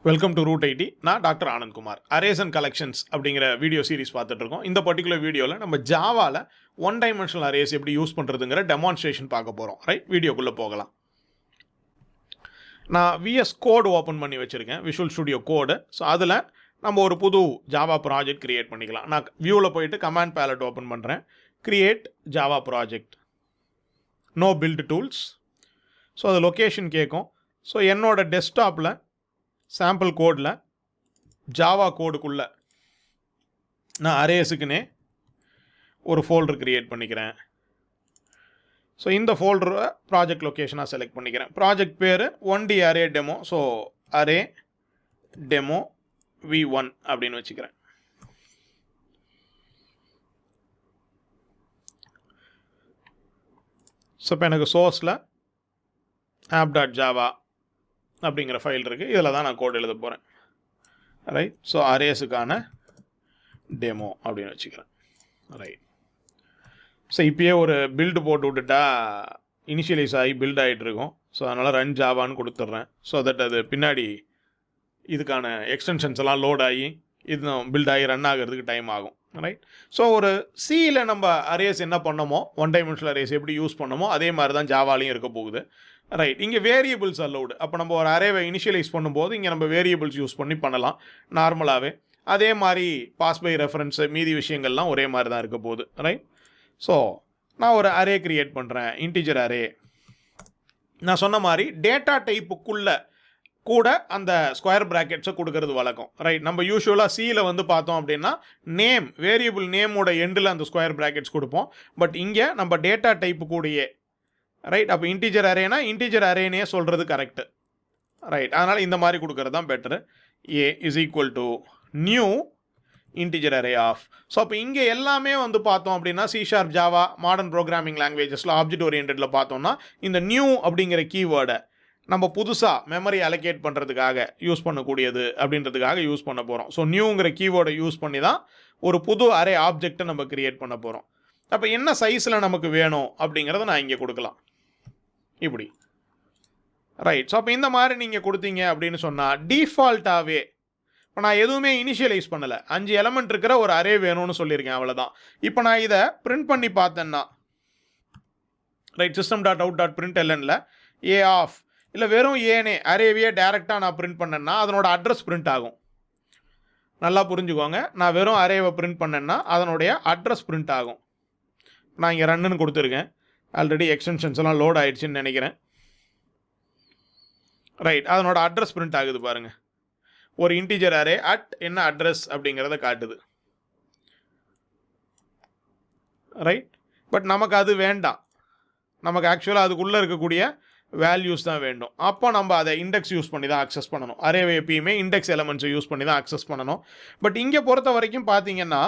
Welcome to Root IT. நான் doctor Anandkumar. Arrays and collections அப்படிங்கிற video series பார்த்துட்டு இருக்கோம். இந்த பர்டிகுலர் வீடியோவில் நம்ம ஜாவாவில் ஒன் டைமென்ஷனல் அரேஸ் எப்படி யூஸ் பண்ணுறதுங்கிற டெமான்ஸ்ட்ரேஷன் பார்க்க போகிறோம். ரைட், வீடியோக்குள்ளே போகலாம். நான் விஎஸ் கோடு ஓப்பன் பண்ணி வச்சுருக்கேன், விஷுவல் ஸ்டுடியோ கோடு. ஸோ அதில் நம்ம ஒரு புது ஜாவா ப்ராஜெக்ட் க்ரியேட் பண்ணிக்கலாம். நான் வியூவில் போயிட்டு கமாண்ட் பேலட் ஓப்பன் பண்ணுறேன். Create Java project, no build tools. So அது லொக்கேஷன் கேட்கும். ஸோ என்னோடய டெஸ்க்டாப்பில் சாம்பிள் கோடில் ஜாவா கோடுக்குள்ளே நான் அரேஸுக்குன்னே ஒரு ஃபோல்டர் க்ரியேட் பண்ணிக்கிறேன். ஸோ இந்த ஃபோல்டரை ப்ராஜெக்ட் லொக்கேஷனாக செலக்ட் பண்ணிக்கிறேன். ப்ராஜெக்ட் பேர் 1D array demo. So array demo v1 அப்படின்னு வச்சுக்கிறேன். ஸோ இப்போ எனக்கு சோர்ஸில் app.java அப்படிங்கிற ஃபைல் இருக்குது. இதில் தான் நான் கோட் எழுத போகிறேன். ரைட், ஸோ அரேஸுக்கான டெமோ அப்படின்னு வச்சுக்கிறேன். ரைட், ஸோ இப்போயே ஒரு பில்டு போட்டு விட்டுட்டா இனிஷியலைஸ் ஆகி பில்ட் ஆகிட்டு இருக்கும். ஸோ அதனால் ரன் ஜாவான்னு கொடுத்துட்றேன். ஸோ தட் அது பின்னாடி இதுக்கான எக்ஸ்டென்ஷன்ஸ் எல்லாம் லோட் ஆகி இது பில்ட் ஆகி ரன் ஆகிறதுக்கு டைம் ஆகும். ரைட், ஸோ ஒரு சியில் நம்ம அரேஸ் என்ன பண்ணமோ, ஒன் டைமென்ஷனல் அரேஸ் எப்படி யூஸ் பண்ணமோ அதே மாதிரி தான் ஜாவாலையும் இருக்க போகுது. ரைட், இங்கே வேரியபிள்ஸ் அலௌடு. அப்போ நம்ம ஒரு அரேவை இனிஷியலைஸ் பண்ணும்போது இங்கே நம்ம வேரியபிள்ஸ் யூஸ் பண்ணி பண்ணலாம் நார்மலாகவே. அதே மாதிரி பாஸ் பை ரெஃபரன்ஸு மீதி விஷயங்கள்லாம் ஒரே மாதிரி தான் இருக்க போகுது. ரைட், ஸோ நான் ஒரு அரே க்ரியேட் பண்ணுறேன், இன்டிஜர் அரே. நான் சொன்ன மாதிரி டேட்டா டைப்புக்குள்ளே கூட அந்த ஸ்கொயர் ப்ராக்கெட்ஸை கொடுக்கறது வழக்கம். ரைட், நம்ம யூஸ்வலாக சியில் வந்து பார்த்தோம் அப்படின்னா நேம், வேரியபிள் நேமோட எண்டில் அந்த ஸ்கொயர் ப்ராக்கெட்ஸ் கொடுப்போம். பட் இங்கே நம்ம டேட்டா டைப்பு கூடயே, ரைட், அப்போ இன்டிஜர் அரேனா இன்டிஜர் அரேனே சொல்கிறது கரெக்டு. ரைட், அதனால் இந்த மாதிரி கொடுக்கறது தான் better. A is equal to new integer array of. So அப்போ இங்கே எல்லாமே வந்து பார்த்தோம் அப்படின்னா C# ஜாவா மாடர்ன் ப்ரோக்ராமிங் லாங்குவேஜஸில் ஆப்ஜெக்ட் ஓரியன்டில் பார்த்தோம்னா இந்த நியூ அப்படிங்கிற கீவேர்டை நம்ம புதுசாக மெமரி அலோகேட் பண்ணுறதுக்காக யூஸ் பண்ணக்கூடியது அப்படின்றதுக்காக யூஸ் பண்ண போகிறோம். ஸோ நியூங்கிற கீவேர்டை யூஸ் பண்ணி தான் ஒரு புது அரே ஆப்ஜெக்டை நம்ம கிரியேட் பண்ண போகிறோம். அப்போ என்ன சைஸில் நமக்கு வேணும் அப்படிங்கிறத நான் இங்கே கொடுக்கலாம், இப்படி. ரைட், ஸோ அப்போ இந்த மாதிரி நீங்கள் கொடுத்தீங்க அப்படின்னு சொன்னால் டிஃபால்ட்டாகவே இப்போ நான் எதுவுமே இனிஷியலைஸ் பண்ணலை, 5 எலமெண்ட் இருக்கிற ஒரு அரே வேணும்னு சொல்லியிருக்கேன், அவ்வளோதான். இப்போ நான் இதை பிரிண்ட் பண்ணி பார்த்தேன்னா, ரைட், system.out.printlnல ஏ ஆஃப் இல்லை வெறும் ஏனே அரேவையே டேரெக்டாக நான் பிரிண்ட் பண்ணேன்னா அதனோட அட்ரஸ் பிரிண்ட் ஆகும். நல்லா புரிஞ்சுக்கோங்க, நான் வெறும் அரேவை பிரிண்ட் பண்ணேன்னா அதனுடைய அட்ரஸ் பிரிண்ட் ஆகும். நான் இங்கே ரன்னுன்னு கொடுத்துருக்கேன். ஆல்ரெடி எக்ஸ்டென்ஷன்ஸ் எல்லாம் லோட் ஆகிடுச்சின்னு நினைக்கிறேன். ரைட், அதனோட அட்ரஸ் பிரிண்ட் ஆகுது பாருங்கள். ஒரு இன்டிஜர் அரே அட் என்ன அட்ரஸ் அப்படிங்கிறத காட்டுது. ரைட், பட் நமக்கு அது வேண்டாம். நமக்கு ஆக்சுவலாக அதுக்குள்ளே இருக்கக்கூடிய வேல்யூஸ் தான் வேண்டும். அப்போ நம்ம அதை இண்டெக்ஸ் யூஸ் பண்ணி தான் அக்சஸ் பண்ணணும். அரேவை எப்பயுமே இண்டெக்ஸ் எலமெண்ட்ஸை யூஸ் பண்ணி தான் அக்சஸ் பண்ணணும். பட் இங்கே பொறுத்த வரைக்கும் பார்த்தீங்கன்னா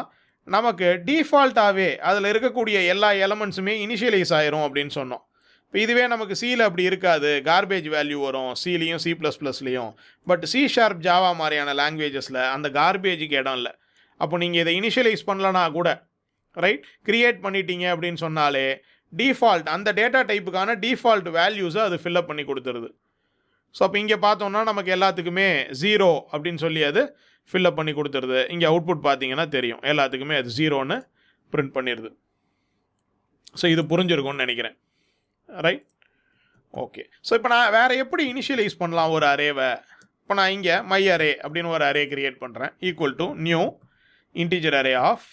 நமக்கு டிஃபால்ட்டாகவே அதில் இருக்கக்கூடிய எல்லா எலமெண்ட்ஸுமே இனிஷியலைஸ் ஆயிரும் அப்படின்னு சொன்னோம். இப்போ இதுவே நமக்கு சியில் அப்படி இருக்காது, கார்பேஜ் வேல்யூ வரும் சிலையும் C++லையும். பட் C# ஜாவா மாதிரியான லாங்குவேஜஸில் அந்த கார்பேஜுக்கு இடம் இல்லை. அப்போ நீங்கள் இதை இனிஷியலைஸ் பண்ணலனா கூட, ரைட், க்ரியேட் பண்ணிட்டீங்க அப்படின்னு சொன்னாலே டிஃபால்ட் அந்த டேட்டா டைப்புக்கான டிஃபால்ட் வேல்யூஸை அது ஃபில்அப் பண்ணி கொடுத்துருது. ஸோ அப்போ இங்கே பார்த்தோம்னா நமக்கு எல்லாத்துக்குமே 0 அப்படின்னு சொல்லி அது ஃபில்அப் பண்ணி கொடுத்துருது. இங்கே அவுட்புட் பார்த்தீங்கன்னா தெரியும், எல்லாத்துக்குமே அது 0ன்னு பிரிண்ட் பண்ணிடுது. ஸோ இது புரிஞ்சிருக்கும்னு நினைக்கிறேன். Right, okay. ஸோ இப்போ நான் வேறு எப்படி இனிஷியலைஸ் பண்ணலாம் ஒரு அரேவை? இப்போ நான் இங்கே மை அரே அப்படின்னு ஒரு அரே கிரியேட் பண்ணுறேன். Equal to new integer array of,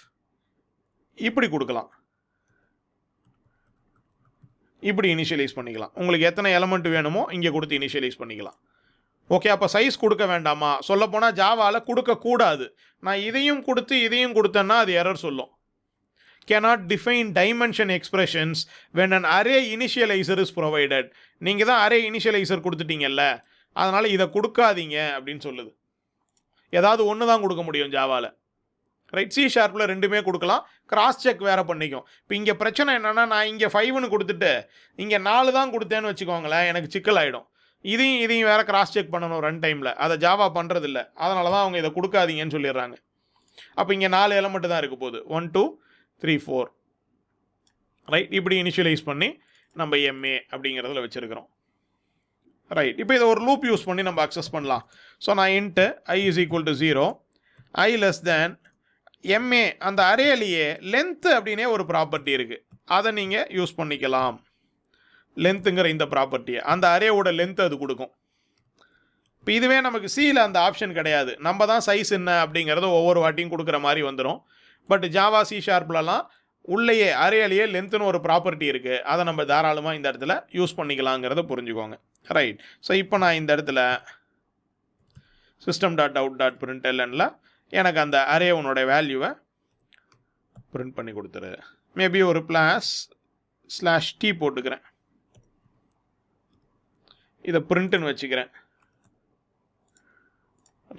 இப்படி கொடுக்கலாம், இப்படி இனிஷியலைஸ் பண்ணிக்கலாம். உங்களுக்கு எத்தனை எலமெண்ட் வேணுமோ இங்கே கொடுத்து இனிஷியலைஸ் பண்ணிக்கலாம். ஓகே, அப்போ சைஸ் கொடுக்க வேண்டாமா? சொல்லப்போனால் ஜாவாவில் கொடுக்கக்கூடாது. நான் இதையும் கொடுத்து இதையும் கொடுத்தேன்னா அது எரர் சொல்லும். cannot define dimension expressions when an array initializer is provided. நீங்கள் தான் அரே இனிஷியலைசர் கொடுத்துட்டீங்கல்ல, அதனால் இதை கொடுக்காதீங்க அப்படின்னு சொல்லுது. ஏதாவது ஒன்று தான் கொடுக்க முடியும் ஜாவாவில். ரைட், C# ரெண்டுமே கொடுக்கலாம், கிராஸ் செக் வேறு பண்ணிக்கும். இப்போ இங்கே பிரச்சனை என்னென்னா, நான் இங்கே 5ன்னு கொடுத்துட்டு இங்கே 4 தான் கொடுத்தேன்னு வச்சுக்கோங்களேன், எனக்கு சிக்கல் ஆகிடும். இதையும் வேறு கிராஸ் செக் பண்ணணும் ரன் டைமில். அதை ஜாவா பண்ணுறதில்ல, அதனால தான் அவங்க இதை கொடுக்காதீங்கன்னு சொல்லிடுறாங்க. அப்போ இங்கே 4 எலமெண்ட் தான் இருக்க போகுது, 1 2 3 4. ரைட், இப்படி இனிஷியலைஸ் பண்ணி நம்ம MA அப்படிங்கிறதுல வச்சுருக்கிறோம். ரைட். இப்போ இதை ஒரு லூப் யூஸ் பண்ணி நம்ம அக்சஸ் பண்ணலாம். ஸோ நான் into i is equal to 0, i less than MA, அந்த அரேலையே லென்த்து அப்படின்னே ஒரு ப்ராப்பர்ட்டி இருக்குது, அதை நீங்கள் யூஸ் பண்ணிக்கலாம். லென்த்துங்கிற இந்த ப்ராப்பர்ட்டியை அந்த அரேவோட லென்த் அது கொடுக்கும். இப்போ இதுவே நமக்கு சியில் அந்த ஆப்ஷன் கிடையாது, நம்ம தான் சைஸ் என்ன அப்படிங்கிறத ஒவ்வொரு வாட்டியும் கொடுக்குற மாதிரி வந்துடும். பட் ஜாவா சி ஷார்ப்லலாம் உள்ளேயே அரேலையே லென்த்துன்னு ஒரு ப்ராப்பர்ட்டி இருக்குது, அதை நம்ம தாராளமாக இந்த இடத்துல யூஸ் பண்ணிக்கலாங்கிறத புரிஞ்சுக்கோங்க. ரைட். ஸோ இப்போ நான் இந்த இடத்துல system.out.printlnல எனக்கு அந்த அரேவனோட வேல்யூவை பிரிண்ட் பண்ணி கொடுத்துரு. மேபி ஒரு +/t போட்டுக்கிறேன், இதை பிரிண்ட்டுன்னு வச்சுக்கிறேன்.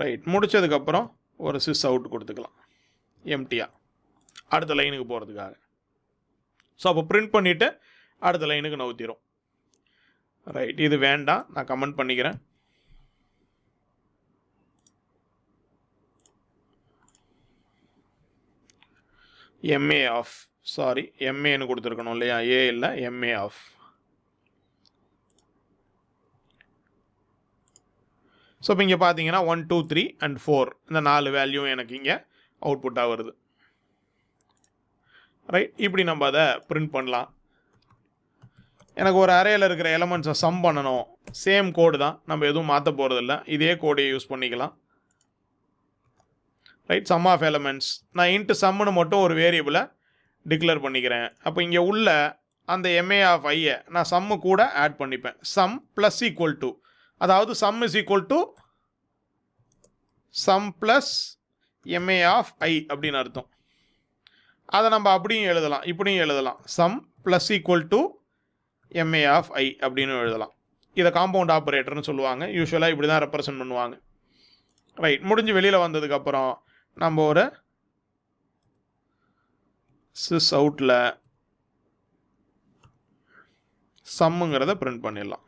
ரைட். முடித்ததுக்கப்புறம் ஒரு sys out கொடுத்துக்கலாம் எம்டியாக அடுத்த லைனுக்கு போகிறதுக்காக. ஸோ அப்போ பிரிண்ட் பண்ணிவிட்டு அடுத்த லைனுக்கு நவுத்திரும். ரைட். இது வேண்டாம், நான் கமெண்ட் பண்ணிக்கிறேன். MA ஆஃப், சாரி MAன்னு கொடுத்துருக்கணும் இல்லையா, ஏ இல்லை, MA ஆஃப். ஸோ இப்போ இங்கே பார்த்தீங்கன்னா 1 2 3 and 4 இந்த 4 வேல்யூ எனக்கு இங்கே அவுட்புட்டாக வருது. ரைட். இப்படி நம்ம அதை பிரிண்ட் பண்ணலாம். எனக்கு ஒரு அரேயில் இருக்கிற எலமெண்ட்ஸை சம் பண்ணணும், சேம் கோடு தான், நம்ம எதுவும் மாற்ற போகிறதில்ல, இதே கோடையை யூஸ் பண்ணிக்கலாம். ரைட். சம் ஆஃப் எலமெண்ட்ஸ், நான் இன்ட்டு சம்முன்னு மட்டும் ஒரு வேரியபிளை டிக்ளேர் பண்ணிக்கிறேன். அப்போ இங்கே உள்ள அந்த MA ஆஃப் ஐயை நான் சம்மு கூட ஆட் பண்ணிப்பேன். சம் ப்ளஸ் ஈக்குவல் டு, அதாவது sum is equal to sum plus MA of i அப்படின்னு அர்த்தம். அதை நம்ம அப்படியும் எழுதலாம், இப்படியும் எழுதலாம். Sum plus equal to MA of i அப்படின்னு எழுதலாம். இதை காம்பவுண்ட் ஆப்ரேட்டர்னு சொல்லுவாங்க, யூஸ்வலாக இப்படி தான் ரெப்ரசன்ட் பண்ணுவாங்க. ரைட். முடிஞ்சு வெளியில் வந்ததுக்கப்புறம் நம்ம ஒரு sys outல சம்முங்கிறத பிரிண்ட் பண்ணிடலாம்.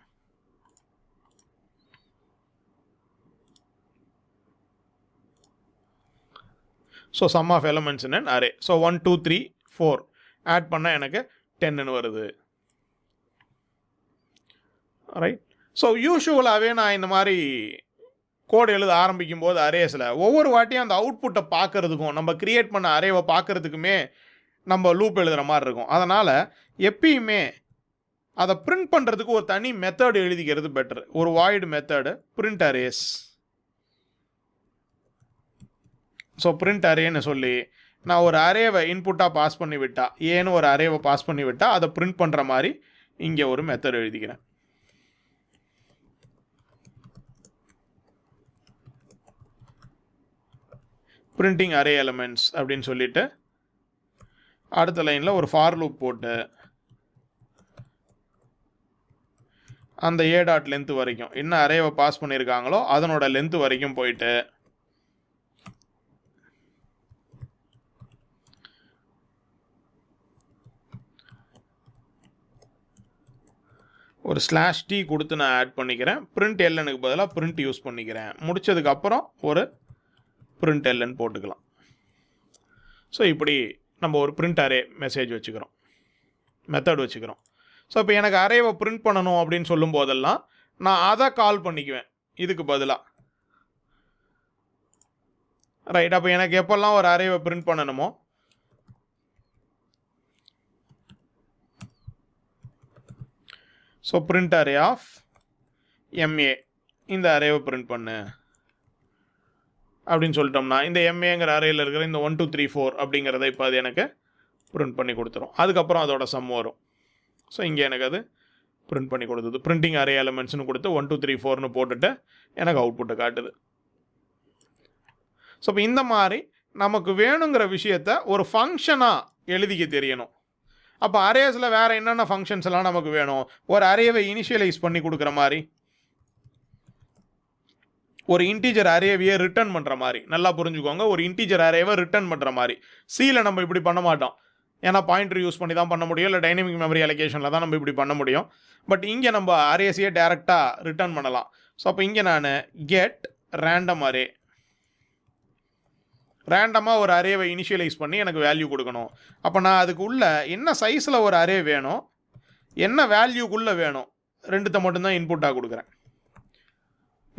So sum of elements in an array. So 1 2 3 4 add பண்ணால் எனக்கு 10ன்னு வருது. ரைட். ஸோ யூஷுவலாகவே நான் இந்த மாதிரி கோடு எழுத ஆரம்பிக்கும் போது அரேஸில் ஒவ்வொரு வாட்டியும் அந்த அவுட்புட்டை பார்க்குறதுக்கும் நம்ம க்ரியேட் பண்ண அரேவை பார்க்குறதுக்குமே நம்ம லூப் எழுதுகிற மாதிரி இருக்கும். அதனால் எப்பயுமே அதை பிரிண்ட் பண்ணுறதுக்கு ஒரு தனி மெத்தட் எழுதிக்கிறது பெட்டர். ஒரு void method print arrays. So print அரேன்னு சொல்லி நான் ஒரு அரேவை இன்புட்டாக பாஸ் பண்ணி விட்டால், ஏன்னு ஒரு அரேவை பாஸ் பண்ணி விட்டால் அதை பிரிண்ட் பண்ணுற மாதிரி இங்கே ஒரு மெத்தட் எழுதிக்கிறேன். பிரிண்டிங் அரே எலமெண்ட்ஸ் அப்படின்னு சொல்லிட்டு அடுத்த லைனில் ஒரு ஃபார் லூப் போட்டு அந்த A டாட் லென்த் வரைக்கும் என்ன அரேவை பாஸ் பண்ணியிருக்காங்களோ அதனோட லென்த் வரைக்கும் போயிட்டு ஒரு /t கொடுத்து நான் ஆட் பண்ணிக்கிறேன். பிரிண்ட் எல்எனுக்கு பதிலாக பிரிண்ட் யூஸ் பண்ணிக்கிறேன். முடித்ததுக்கப்புறம் ஒரு பிரிண்ட் எல்என் போட்டுக்கலாம். ஸோ இப்படி நம்ம ஒரு பிரிண்ட் அரே மெசேஜ் வச்சுக்கிறோம், மெத்தட் வச்சுக்கிறோம். ஸோ இப்போ எனக்கு அரேவை பிரிண்ட் பண்ணணும் அப்படின்னு சொல்லும் போதெல்லாம் நான் அதை கால் பண்ணிக்குவேன் இதுக்கு பதிலாக. ரைட். அப்போ எனக்கு எப்போல்லாம் ஒரு அரேவை பிரிண்ட் பண்ணணுமோ so print array of MA, இந்த அரேவை பிரிண்ட் பண்ணு அப்படின்னு சொல்லிட்டோம்னா இந்த MAங்கிற அரேயில் இருக்கிற இந்த 1 2 3 4 அப்படிங்கிறத இப்போ அது எனக்கு பிரிண்ட் பண்ணி கொடுத்துரும். அதுக்கப்புறம் அதோட சம் வரும். ஸோ இங்கே எனக்கு அது பிரிண்ட் பண்ணி கொடுத்தது. பிரிண்டிங் அரே எலமெண்ட்ஸ்னு கொடுத்து 1 2 3 4ன்னு போட்டுட்டு எனக்கு அவுட்புட்டை காட்டுது. ஸோ இப்போ இந்த மாதிரி நமக்கு வேணுங்கிற விஷயத்த ஒரு ஃபங்க்ஷனாக எழுதிக்க தெரியணும். அப்போ அரேஸில் வேறு என்னென்ன ஃபங்க்ஷன்ஸ் எல்லாம் நமக்கு வேணும், ஒரு அரேவை இனிஷியலைஸ் பண்ணி கொடுக்குற மாதிரி, ஒரு இன்டீஜர் அரேவையே ரிட்டர்ன் பண்ணுற மாதிரி. நல்லா புரிஞ்சுக்கோங்க, ஒரு இன்டீஜர் அரேவை ரிட்டர்ன் பண்ணுற மாதிரி. சியில் நம்ம இப்படி பண்ண மாட்டோம், ஏன்னா பாயிண்டர் யூஸ் பண்ணி தான் பண்ண முடியும், இல்லை டைனமிக் மெமரி அலோகேஷனில் தான் நம்ம இப்படி பண்ண முடியும். பட் இங்கே நம்ம அரேஸையே டேரெக்டாக ரிட்டர்ன் பண்ணலாம். ஸோ அப்போ இங்கே நான் கெட் ரேண்டம் அரே, ரேண்டமாக ஒரு அரேவை இனிஷியலைஸ் பண்ணி எனக்கு வேல்யூ கொடுக்கணும். அப்போ நான் அதுக்கு உள்ள என்ன சைஸில் ஒரு அரே வேணும், என்ன வேல்யூக்குள்ளே வேணும், ரெண்டுத்தை மட்டும்தான் இன்புட்டாக கொடுக்குறேன்.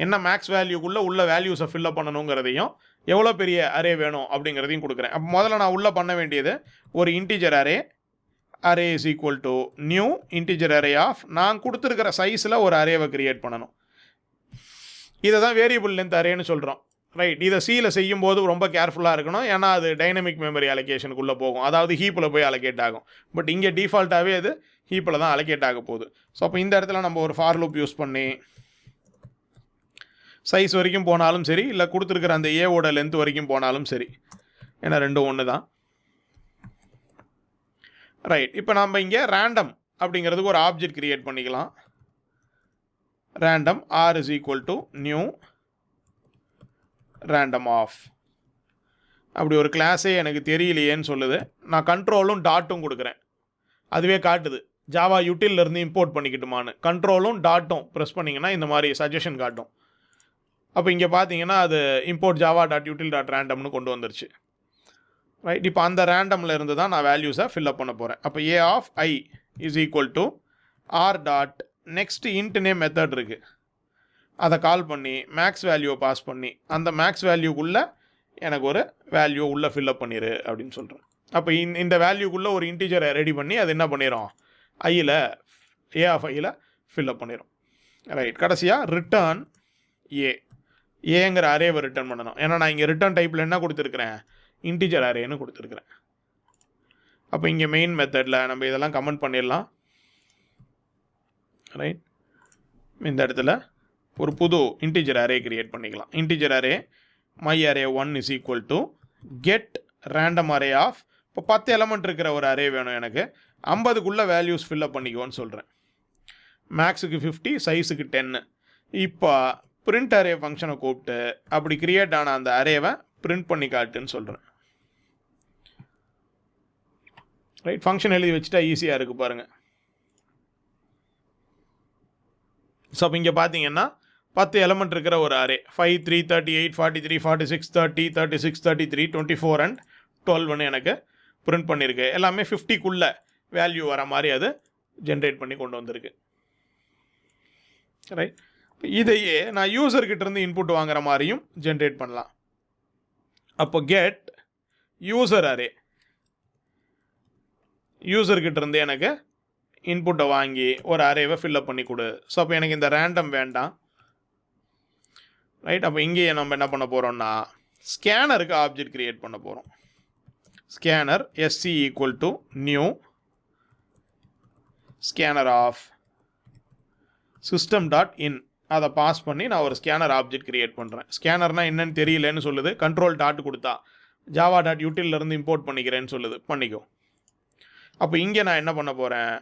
என்ன மேக்ஸ் வேல்யூக்குள்ளே உள்ள வேல்யூஸை ஃபில்லப் பண்ணணுங்கிறதையும் எவ்வளோ பெரிய அரே வேணும் அப்படிங்கிறதையும் கொடுக்குறேன். அப்போ முதல்ல நான் உள்ளே பண்ண வேண்டியது ஒரு integer array is equal to new integer array of நான் கொடுத்துருக்கிற சைஸில் ஒரு அரேவை கிரியேட் பண்ணணும். இதை தான் வேரியபிள் லென்த் அரேன்னு சொல்கிறோம். ரைட், இதை சியில் செய்யும்போது ரொம்ப கேர்ஃபுல்லாக இருக்கணும். ஏன்னா அது டைனமிக் மெமரி அலோகேஷனுக்குள்ளே போகும், அதாவது ஹீப்பில் போய் அலோகேட் ஆகும். பட் இங்கே டிஃபால்ட்டாகவே அது ஹீப்பில் தான் அலோகேட் ஆக போகுது. ஸோ அப்போ இந்த இடத்துல நம்ம ஒரு ஃபார் லூப் யூஸ் பண்ணி சைஸ் வரைக்கும் போனாலும் சரி, இல்லை கொடுத்துருக்கிற அந்த ஏவோட லென்த் வரைக்கும் போனாலும் சரி, ஏன்னா ரெண்டும் ஒன்று தான். ரைட், இப்போ நம்ம இங்கே ரேண்டம் அப்படிங்கிறதுக்கு ஒரு ஆப்ஜெக்ட் கிரியேட் பண்ணிக்கலாம். Random r is equal to new random of. அப்படி ஒரு கிளாஸே எனக்கு தெரியலையேன்னு சொல்லுது. நான் கண்ட்ரோலும் டாட்டும் கொடுக்குறேன், அதுவே காட்டுது ஜாவா யூட்டிலிருந்து இம்போர்ட் பண்ணிக்கிட்டுமான்னு. கண்ட்ரோலும் டாட்டும் ப்ரெஸ் பண்ணிங்கன்னா இந்த மாதிரி சஜஷன் காட்டும். அப்போ இங்கே பார்த்தீங்கன்னா அது import Java dot util dot ரேண்டம்னு கொண்டு வந்துருச்சு. ரைட், இப்போ அந்த ரேண்டமில் இருந்து தான் நான் வேல்யூஸை ஃபில்அப் பண்ண போகிறேன். அப்போ a of i is equal to r dot next int name method இருக்குது, அதை கால் பண்ணி மேக்ஸ் வேல்யூவை பாஸ் பண்ணி அந்த மேக்ஸ் வேல்யூக்குள்ளே எனக்கு ஒரு வேல்யூ உள்ளே ஃபில்அப் பண்ணிடு அப்படின்னு சொல்கிறேன். அப்போ இந்த வேல்யூக்குள்ளே ஒரு இன்டிஜரை ரெடி பண்ணி அது என்ன பண்ணிடும், ஐயில் ஏ ஆஃப் ஐயில் ஃபில்அப் பண்ணிடும். ரைட், கடைசியாக ரிட்டர்ன் ஏங்கிற அரேவை ரிட்டர்ன் பண்ணணும். ஏன்னா நான் இங்கே ரிட்டர்ன் டைப்பில் என்ன கொடுத்துருக்குறேன், இன்டிஜர் அரேன்னு கொடுத்துருக்குறேன். அப்போ இங்கே மெயின் மெத்தடில் நம்ம இதெல்லாம் கமெண்ட் பண்ணிடலாம். ரைட், இந்த இடத்துல ஒரு புது இன்டிஜர் அரே கிரியேட் பண்ணிக்கலாம். Integer array my array 1 is equal to get random array of. இப்போ 10 எலமெண்ட் இருக்கிற ஒரு அரே வேணும் எனக்கு, 50க்குள்ளே வேல்யூஸ் ஃபில்அப் பண்ணிக்குவோன்னு சொல்கிறேன். மேக்ஸுக்கு 50, சைஸுக்கு 10. இப்போ பிரிண்ட் அரே ஃபங்க்ஷனை கூப்பிட்டு அப்படி கிரியேட் ஆன அந்த அரேவை பிரிண்ட் பண்ணி காட்டுன்னு சொல்கிறேன். ரைட், ஃபங்க்ஷன் எழுதி வச்சுட்டா ஈஸியாக இருக்குது பாருங்கள். ஸோ அப்போ இங்கே பார்த்தீங்கன்னா 10 எலமெண்ட் இருக்கிற ஒரு அரே 5, 3, 38, 43, 46, 30, 36, 33, 24 அண்ட் 12 எனக்கு பிரிண்ட் பண்ணியிருக்கு. எல்லாமே 50க்குள்ளே வேல்யூ வர மாதிரி அது ஜென்ரேட் பண்ணி கொண்டு வந்திருக்கு. ரைட், இதையே நான் யூசர்கிட்ட இருந்து இன்புட் வாங்குற மாதிரியும் ஜென்ரேட் பண்ணலாம். அப்போ கெட் யூசர் அரே, யூசர்கிட்ட இருந்து எனக்கு இன்புட்டை வாங்கி ஒரு அரேவை ஃபில்அப் பண்ணி கொடு. ஸோ அப்போ எனக்கு இந்த ரேண்டம் வேண்டாம். ரைட், அப்போ இங்கேயே நம்ம என்ன பண்ண போகிறோம்னா ஸ்கேனருக்கு ஆப்ஜெக்ட் கிரியேட் பண்ண போகிறோம். Scanner SC equal to new scanner of system dot in, அதை பாஸ் பண்ணி நான் ஒரு ஸ்கேனர் ஆப்ஜெக்ட் கிரியேட் பண்ணுறேன். ஸ்கேனர்னால் என்னன்னு தெரியலன்னு சொல்லுது, கண்ட்ரோல் டாட் கொடுத்தா ஜாவா டாட் யூட்டிலிருந்து இம்போர்ட் பண்ணிக்கிறேன்னு சொல்லுது, பண்ணிக்கோ. அப்போ இங்கே நான் என்ன பண்ண போகிறேன்,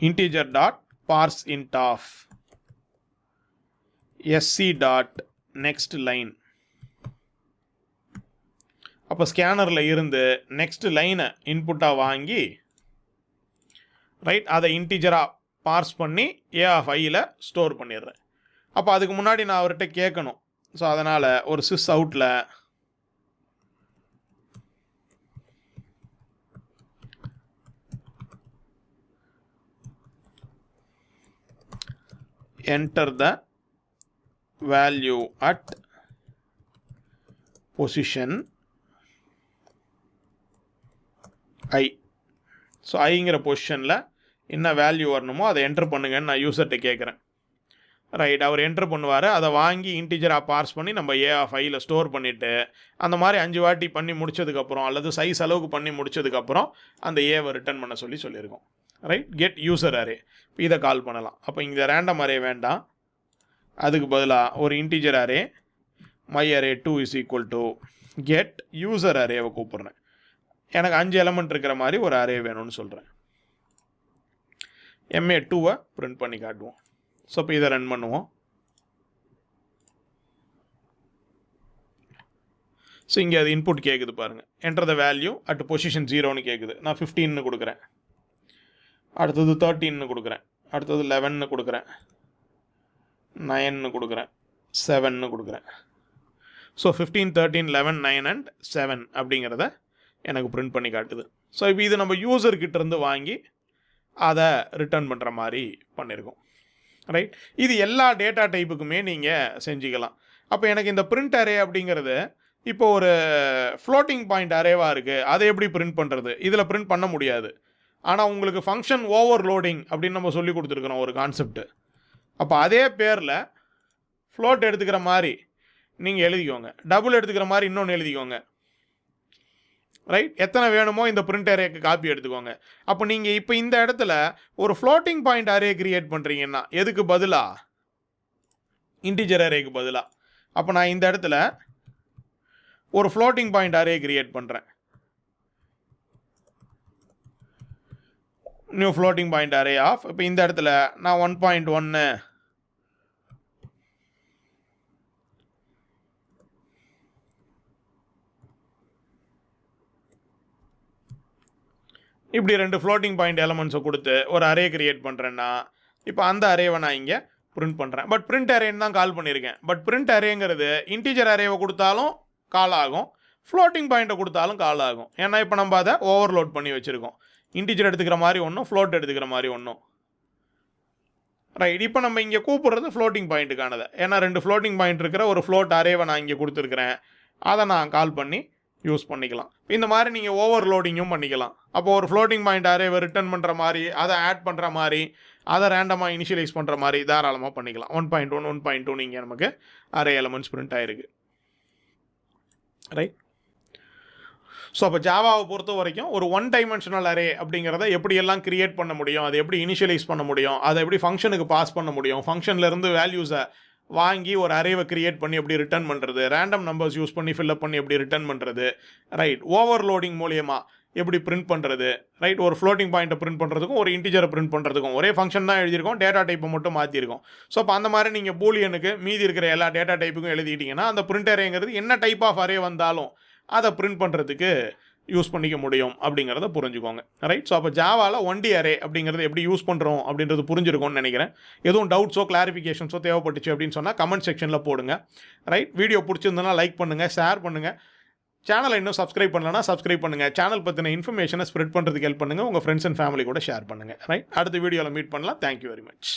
integer dot parse int of SC dot next line. அப்போ ஸ்கேனரில் இருந்து நெக்ஸ்ட் லைனை இன்புட்டாக வாங்கி ரைட் அதை இன்டிஜராக பார்ஸ் பண்ணி ஏ ஆஃப் ஐயில் ஸ்டோர் பண்ணிடுறேன். அப்போ அதுக்கு முன்னாடி நான் அவர்கிட்ட கேட்கணும். ஸோ அதனால் ஒரு சிஸ் அவுட்டில் enter the value at position i. So ஐங்கிற பொசிஷனில் என்ன வேல்யூ வரணுமோ அதை என்டர் பண்ணுங்கன்னு நான் யூசர்கிட்ட கேட்குறேன். ரைட், அவர் என்டர் பண்ணுவார். அதை வாங்கி இன்டிஜராக பார்ஸ் பண்ணி நம்ம ஏ ஆஃப் ஐயில் ஸ்டோர் பண்ணிவிட்டு அந்த மாதிரி 5 வாட்டி பண்ணி முடிச்சதுக்கப்புறம் அல்லது சைஸ் அளவுக்கு பண்ணி முடிச்சதுக்கப்புறம் அந்த ஏவை ரிட்டர்ன் பண்ண சொல்லியிருக்கோம். ரைட், கெட் யூசர் அரே, இதை கால் பண்ணலாம். அப்போ இங்கே ரேண்டம் அரே வேண்டாம், அதுக்கு பதிலாக ஒரு integer array my array 2 is equal to get user அரேவை கூப்பிட்றேன். எனக்கு 5 எலமெண்ட் இருக்கிற மாதிரி ஒரு அரே வேணும்னு சொல்கிறேன். MA2-வை பிரிண்ட் பண்ணி காட்டுவோம். ஸோ இப்போ இதை ரன் பண்ணுவோம். ஸோ இங்கே அது இன்புட் கேட்குது பாருங்கள், enter the value at position 0ன்னு கேட்குது. நான் 15ன்னு கொடுக்குறேன், அடுத்தது 13ன்னு கொடுக்குறேன், அடுத்தது 11ன்னு கொடுக்குறேன், 9ன்னு கொடுக்குறேன், 7ன்னு கொடுக்குறேன். ஸோ 15, 13, 11, 9 அண்ட் 7 அப்படிங்கிறத எனக்கு பிரிண்ட் பண்ணி காட்டுது. ஸோ இப்போ இது நம்ம யூசர்கிட்ட இருந்து வாங்கி அதை ரிட்டர்ன் பண்ணுற மாதிரி பண்ணியிருக்கோம். ரைட், இது எல்லா டேட்டா டைப்புக்குமே நீங்கள் செஞ்சுக்கலாம். அப்போ எனக்கு இந்த பிரிண்ட் அரே அப்படிங்கிறது இப்போ ஒரு ஃப்ளோட்டிங் பாயிண்ட் அரேவாக இருக்குது, அதை எப்படி பிரிண்ட் பண்ணுறது? இதில் பிரிண்ட் பண்ண முடியாது. ஆனால் உங்களுக்கு ஃபங்க்ஷன் ஓவர்லோடிங் அப்படின்னு நம்ம சொல்லி கொடுத்துருக்குறோம் ஒரு கான்செப்ட். அப்போ அதே பேரில் ஃப்ளோட் எடுத்துக்கிற மாதிரி நீங்கள் எழுதிக்கோங்க, டபுள் எடுத்துக்கிற மாதிரி இன்னொன்று எழுதிக்கோங்க. ரைட், எத்தனை வேணுமோ இந்த பிரிண்ட் அரேக்கு காப்பி எடுத்துக்கோங்க. அப்போ நீங்கள் இப்போ இந்த இடத்துல ஒரு ஃப்ளோட்டிங் பாயிண்ட் அரே கிரியேட் பண்ணுறீங்கன்னா எதுக்கு பதிலாக? இன்டிஜர் அரேக்கு பதிலாக. அப்போ நான் இந்த இடத்துல ஒரு ஃப்ளோட்டிங் பாயிண்ட் அரே கிரியேட் பண்ணுறேன். New floating point array of, இப்போ இந்த இடத்துல நான் 1.1 இப்படி 2 ஃப்ளோட்டிங் பாயிண்ட் எலமெண்ட்ஸை கொடுத்து ஒரு அரே கிரியேட் பண்ணுறேன்னா இப்போ அந்த அரேவை நான் இங்கே பிரிண்ட் பண்ணுறேன். பட் பிரிண்ட் அரேன்னு தான் கால் பண்ணியிருக்கேன். பட் பிரிண்ட் அரேங்கிறது இன்டிஜர் அரேவை கொடுத்தாலும் கால் ஆகும், ஃப்ளோட்டிங் பாயிண்ட்டை கொடுத்தாலும் கால் ஆகும். ஏன்னா இப்போ நம்ம அதை ஓவர்லோட் பண்ணி வச்சுருக்கோம். இன்டிஜர் எடுத்துக்கிற மாதிரி ஒன்றும், ஃப்ளோட் எடுத்துக்கிற மாதிரி ஒன்றும். ரைட், இப்போ நம்ம இங்கே கூப்பிட்றது ஃப்ளோட்டிங் பாயிண்ட்டுக்கானது. ஏன்னா 2 ஃப்ளோட்டிங் பாயிண்ட் இருக்கிற ஒரு ஃப்ளோட் அரேவை நான் இங்கே கொடுத்துருக்குறேன், அதை நான் கால் பண்ணி யூஸ் பண்ணிக்கலாம். இந்த மாதிரி நீங்கள் ஓவர்லோடிங்கும் பண்ணிக்கலாம். அப்போ ஒரு ஃப்ளோட்டிங் பாயிண்ட் அரேவை ரிட்டர்ன் பண்ணுற மாதிரி, அதை ஆட் பண்ணுற மாதிரி, அதை ரேண்டமாக இனிஷியலைஸ் பண்ணுற மாதிரி தாராளமாக பண்ணிக்கலாம். 1.1 1.2 நீங்கள் நமக்கு அரே எலமெண்ட்ஸ் பிரிண்ட் ஆகிருக்கு. ரைட், ஸோ அப்போ ஜாவாவை பொறுத்த வரைக்கும் ஒரு 1 டைமென்ஷனல் அரே அப்படிங்கிறத எப்படியெல்லாம் கிரியேட் பண்ண முடியும், அதை எப்படி இனிஷியலைஸ் பண்ண முடியும், அதை எப்படி ஃபங்க்ஷனுக்கு பாஸ் பண்ண முடியும், ஃபங்க்ஷன்லேருந்து வேல்யூஸை வாங்கி ஒரு அரேவை கிரியேட் பண்ணி எப்படி ரிட்டர்ன் பண்ணுறது, ரேண்டம் நம்பர்ஸ் யூஸ் பண்ணி ஃபில்அப் பண்ணி எப்படி ரிட்டர்ன் பண்ணுறது, ரைட், ஓவர்லோடிங் மூலியமாக எப்படி பிரிண்ட் பண்ணுறது, ரைட், ஒரு ஃப்ளோட்டிங் பாயிண்ட்டை பிரிண்ட் பண்ணுறதுக்கும் ஒரு இன்டிஜரை பிரிண்ட் பண்ணுறதுக்கும் ஒரே ஃபங்க்ஷன் தான் எழுதியிருக்கோம், டேட்டா டைப்பை மட்டும் மாற்றிருக்கோம். ஸோ அப்போ அந்த மாதிரி நீங்கள் பூலியனுக்கு மீதி இருக்கிற எல்லா டேட்டா டைப்புக்கும் எழுதிட்டீங்கன்னா அந்த பிரிண்ட் அரேங்கிறது என்ன டைப் ஆஃப் அரே வந்தாலும் அதை பிரிண்ட் பண்ணுறதுக்கு யூஸ் பண்ணிக்க முடியும் அப்படிங்கிறத புரிஞ்சுக்கோங்க. ரைட், ஸோ அப்போ ஜாவாவில் 1D அரே அப்படிங்கிறது எப்படி யூஸ் பண்ணுறோம் அப்படின்றது புரிஞ்சிருக்கும்னு நினைக்கிறேன். எதுவும் டவுட்ஸோ கிளாரிஃபிகேஷன்ஸோ தேவைப்பட்டுச்சு அப்படின்னு சொன்னால் கமெண்ட் செக்ஷனில் போடுங்க. ரைட், வீடியோ பிடிச்சிருந்தனா லைக் பண்ணுங்கள், ஷேர் பண்ணுங்கள். சேனலை இன்னும் சப்ஸ்கிரைப் பண்ணலன்னா சப்ஸ்கிரைப் பண்ணுங்கள். சேனல் பற்றின இன்ஃபர்மேஷனை ஸ்ப்ரெட் பண்ணுறதுக்கு ஹெல்ப் பண்ணுங்கள். உங்கள் ஃப்ரெண்ட்ஸ் அண்ட் ஃபேமிலி கூட ஷேர் பண்ணுங்கள். ரைட், அடுத்த வீடியோவில் மீட் பண்ணலாம். Thank you very much.